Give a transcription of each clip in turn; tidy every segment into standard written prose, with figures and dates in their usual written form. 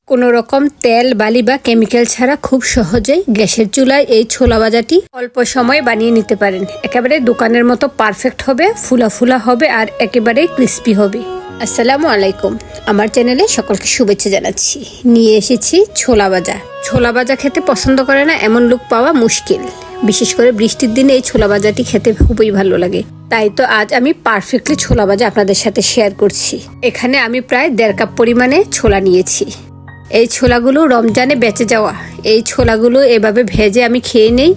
কোনো রকম তেল বালি বা কেমিক্যাল ছাড়া খুব সহজেই গ্যাসের চুলায় এই ছোলা ভাজাটি অল্প সময়ে বানিয়ে নিতে পারেন। একেবারে দোকানের মতো পারফেক্ট হবে, ফুলা ফুলা হবে আর একেবারে ক্রিস্পি হবে। আসসালামু আলাইকুম, আমার চ্যানেলে সকলকে শুভেচ্ছা জানাচ্ছি। নিয়ে এসেছি ছোলা ভাজা। ছোলা ভাজা খেতে পছন্দ করে না এমন লোক পাওয়া মুশকিল। বিশেষ করে বৃষ্টির দিনে এই ছোলা ভাজাটি খেতে খুবই ভালো লাগে। তাই তো আজ আমি পারফেক্টলি ছোলা ভাজা আপনাদের সাথে শেয়ার করছি। এখানে আমি প্রায় 1.5 কাপ পরিমাণে ছোলা নিয়েছি। এই ছোলাগুলো রমজানে বেঁচে যাওয়া। এই ছোলাগুলো এভাবে ভেজে আমি খেয়ে নেই,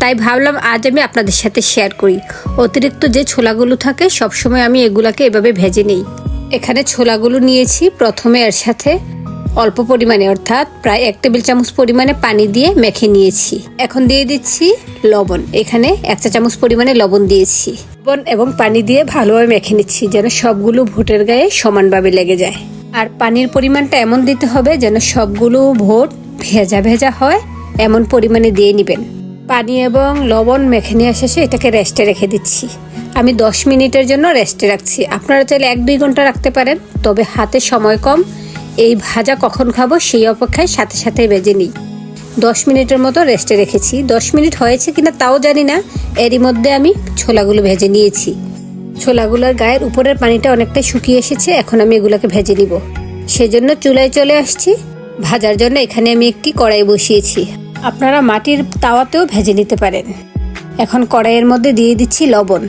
তাই ভাবলাম আজ আমি আপনাদের সাথে শেয়ার করি। অতিরিক্ত যে ছোলাগুলো থাকে সবসময় আমি এগুলাকে এভাবে ভেজে নেই। এখানে ছোলাগুলো নিয়েছি, প্রথমে এর সাথে অল্প পরিমাণে অর্থাৎ প্রায় 1 টেবিল চামচ পরিমাণে পানি দিয়ে মেখে নিয়েছি। এখন দিয়ে দিচ্ছি লবণ। এখানে 1 চা চামচ পরিমাণে লবণ দিয়েছি। লবণ এবং পানি দিয়ে ভালোভাবে মেখে নিচ্ছি যেন সবগুলো ভোটের গায়ে সমানভাবে লেগে যায়। আর পানির পরিমাণটা এমন দিতে হবে যেন সবগুলো ভোট ভেজা ভেজা হয়, এমন পরিমাণে দিয়ে নেবেন। পানি এবং লবণ মেখে নিয়ে শেষে এটাকে রেস্টে রেখে দিচ্ছি। আমি 10 মিনিটের জন্য রেস্টে রাখছি। আপনারা চাইলে 1-2 ঘন্টা রাখতে পারেন, তবে হাতে সময় কম। এই ভাজা কখন খাবো সেই অপেক্ষায় সাথে সাথে ভেজে নিই। 10 মিনিটের মতো রেস্টে রেখেছি। 10 মিনিট হয়েছে কিনা তাও জানি না। এরই মধ্যে আমি ছোলাগুলো ভেজে নিয়েছি। ছোলাগুলোর গায়ের উপরের পানিটা অনেকটাই শুকিয়ে এসেছে। এখন আমি এগুলোকে ভেজে নিব। সেজন্য চুলায় চলে আসছি। ভাজার জন্য এখানে আমি একটি কড়াই বসিয়েছি। আপনারা মাটির তাওয়াতেও ভেজে নিতে পারেন। এখন কড়াইয়ের মধ্যে দিয়ে দিচ্ছি লবণ।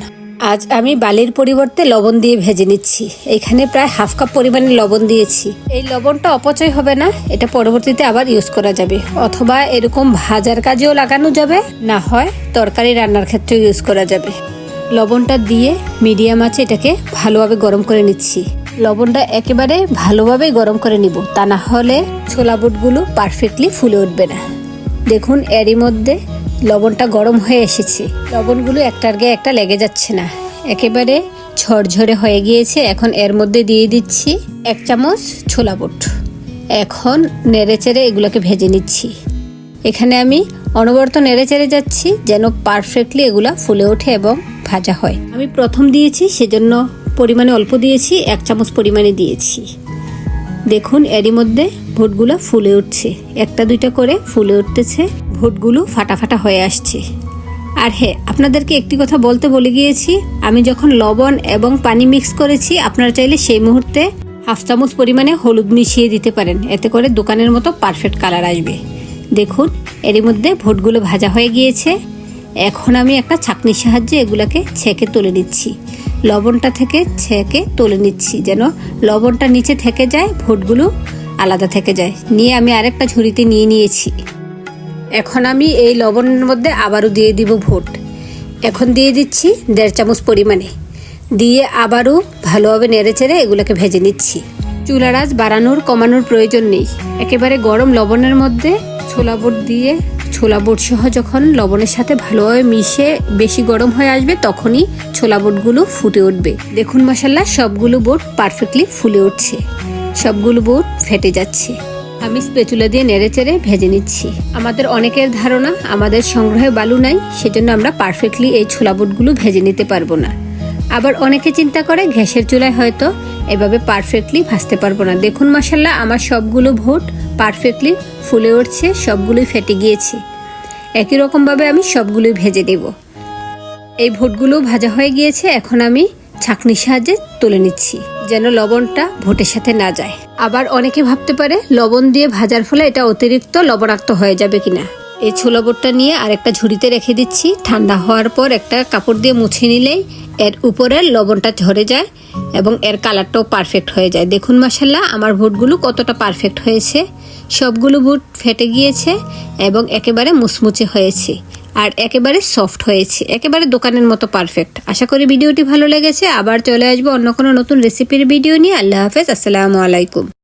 আজ আমি বালির পরিবর্তে লবণ দিয়ে ভেজে নিচ্ছি। এখানে প্রায় 1/2 কাপ পরিমাণে লবণ দিয়েছি। এই লবণটা অপচয় হবে না, এটা পরবর্তীতে আবার ইউজ করা যাবে, অথবা এরকম ভাজার কাজেও লাগানো যাবে, না হয় তরকারি রান্নার ক্ষেত্রেও ইউজ করা যাবে। লবণটা দিয়ে মিডিয়াম আঁচে এটাকে ভালোভাবে গরম করে নিচ্ছি। লবণটা একেবারে ভালোভাবে গরম করে নিব, তা না হলে ছোলা বুটগুলো পারফেক্টলি ফুলে উঠবে না। দেখুন এরই মধ্যে লবণটা গরম হয়ে এসেছে। লবণগুলো একটার গায়ে একটা লেগে যাচ্ছে না, একেবারে ঝরঝরে হয়ে গিয়েছে। এখন এর মধ্যে দিয়ে দিচ্ছি 1 চামচ ছোলা বুট। এখন নেড়েচেড়ে এগুলোকে ভেজে নিচ্ছি। এখানে আমি অনবরত নেড়েচেড়ে যাচ্ছি যেন পারফেক্টলি এগুলা ফুলে ওঠে এবং ভাজা হয়। আমি প্রথম দিয়েছি সেজন্য পরিমাণে অল্প দিয়েছি, 1 চামচ পরিমাণে দিয়েছি। দেখুন এরই মধ্যে ভুটগুলো ফুলে উঠছে, 1-2টা করে ফুলে উঠতেছে। ভুটগুলো ফাটা ফাটা হয়ে আসছে। আর হ্যাঁ, আপনাদেরকে একটি কথা বলতে ভুলে গিয়েছি। আমি যখন লবণ এবং পানি মিক্স করেছি, আপনারা চাইলে সেই মুহূর্তে 1/2 চামচ পরিমাণে হলুদ মিশিয়ে দিতে পারেন। এতে করে দোকানের মতো পারফেক্ট কালার আসবে। দেখুন এরই মধ্যে ভুটগুলো ভাজা হয়ে গিয়েছে। এখন আমি একটা ছাঁকনির সাহায্যে এগুলাকে ছেঁকে তুলে নিচ্ছি। লবণটা থেকে ছেঁকে তুলে নিচ্ছি যেন লবণটা নিচে থেকে যায়, ভুটগুলো আলাদা থেকে যায়। নিয়ে আমি আরেকটা ঝুড়িতে নিয়ে নিয়েছি। এখন আমি এই লবণের মধ্যে আবারও দিয়ে দিব ভুট। এখন দিয়ে দিচ্ছি 1.5 চামচ পরিমাণে। দিয়ে আবারও ভালোভাবে নেড়েচেড়ে এগুলোকে ভেজে নিচ্ছি। চুলার আঁচ বাড়ানোর কমানোর প্রয়োজন নেই। একেবারে গরম লবণের মধ্যে ছোলা বুট দিয়ে ছোলা বুট সহ যখন লবণের সাথে ভালোভাবে মিশে বেশি গরম হয়ে আসবে, তখনই ছোলা বুটগুলো ফুটে উঠবে। দেখুন মাশাআল্লাহ, সবগুলো বুট পারফেক্টলি ফুলে উঠছে, সবগুলো বুট ফেটে যাচ্ছে। আমি স্প্যাচুলা দিয়ে নেড়েচেড়ে ভেজে নিচ্ছি। আমাদের অনেকের ধারণা আমাদের সংগ্রহে বালু নাই, সেজন্য আমরা পারফেক্টলি এই ছোলা বুটগুলো ভেজে নিতে পারবো না। আবার অনেকে চিন্তা করে গ্যাসের চুলায় হয়তো এভাবে পারফেক্টলি ভাজতে পারবো না। দেখুন মাশাআল্লাহ, আমার সবগুলো ভুট পারফেক্টলি ফুলে উঠছে, সবগুলোই ফেটে গিয়েছে। একই রকমভাবে আমি সবগুলোই ভেজে নেব। এই ভুটগুলো ভাজা হয়ে গিয়েছে। এখন আমি ছাঁকনির সাহায্যে তুলে নিচ্ছি যেন লবণটা ভুটের সাথে না যায়। আবার অনেকে ভাবতে পারে লবণ দিয়ে ভাজার ফলে এটা অতিরিক্ত লবণাক্ত হয়ে যাবে কিনা। এই ছোলা বুটটা নিয়ে আরেকটা ঝুড়িতে রেখে দিচ্ছি। ঠান্ডা হওয়ার পর একটা কাপড় দিয়ে মুছে নিলেই এর উপরের লবণটা ঝরে যায় এবং এর কালারটাও পারফেক্ট হয়ে যায়। দেখুন মাশাআল্লাহ, আমার ভুটগুলো কতটা পারফেক্ট হয়েছে। সবগুলো বুট ফেটে গিয়েছে এবং একেবারে মুচমুচে হয়েছে আর একেবারে সফট হয়েছে, একেবারে দোকানের মতো পারফেক্ট। আশা করি ভিডিওটি ভালো লেগেছে। আবার চলে আসবো অন্য কোনো নতুন রেসিপির ভিডিও নিয়ে। আল্লাহ হাফেজ, আসসালামু আলাইকুম।